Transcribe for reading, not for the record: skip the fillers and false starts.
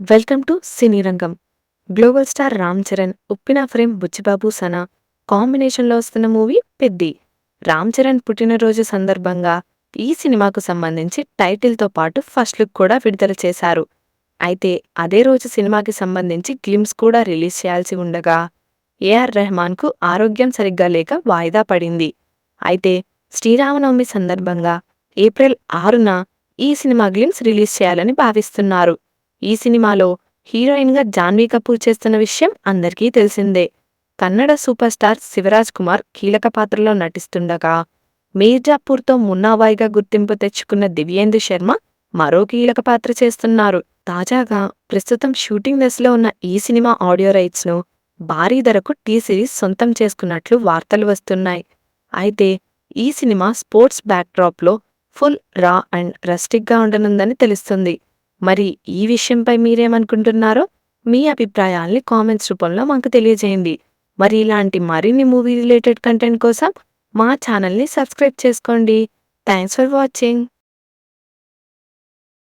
Welcome to cine రంగం. Global star Ram Charan, Uppena fame Buchi Babu Sana కాంబినేషన్లో వస్తున్న మూవీ పెద్ది. రామ్ చరణ్ పుట్టినరోజు సందర్భంగా ఈ సినిమాకు సంబంధించి టైటిల్తో పాటు ఫస్ట్ లుక్ కూడా విడుదల చేశారు. అయితే అదే రోజు సినిమాకి సంబంధించి గ్లిమ్స్ కూడా రిలీజ్ చేయాల్సి ఉండగా ఏఆర్ రెహమాన్కు ఆరోగ్యం సరిగ్గా లేక వాయిదా పడింది. అయితే శ్రీరామనవమి సందర్భంగా ఏప్రిల్ 6న ఈ సినిమా గ్లిమ్స్ రిలీజ్ చేయాలని భావిస్తున్నారు. ఈ సినిమాలో హీరోయిన్గా జాన్వీ కపూర్ చేస్తున్న విషయం అందరికీ తెలిసిందే. కన్నడ సూపర్ స్టార్ శివరాజ్ కుమార్ కీలక పాత్రలో నటిస్తుండగా, మీర్జాపూర్తో మున్నాబాయిగా గుర్తింపు తెచ్చుకున్న దివ్యేందు శర్మ మరో కీలక పాత్ర చేస్తున్నారు. తాజాగా ప్రస్తుతం షూటింగ్ దశలో ఉన్న ఈ సినిమా ఆడియో రైట్స్ను భారీ ధరకు టీ సిరీస్ సొంతం చేసుకున్నట్లు వార్తలు వస్తున్నాయి. అయితే ఈ సినిమా స్పోర్ట్స్ బ్యాక్డ్రాప్లో ఫుల్ రా అండ్ రస్టిక్గా ఉండనుందని తెలుస్తుంది. మరి ఈ విషయంపై మీరేమనుకుంటున్నారో మీ అభిప్రాయాల్ని కామెంట్స్ రూపంలో మాకు తెలియజేయండి. మరి ఇలాంటి మరిన్ని మూవీ రిలేటెడ్ కంటెంట్ కోసం మా ఛానల్ని సబ్స్క్రైబ్ చేసుకోండి. Thanks for watching.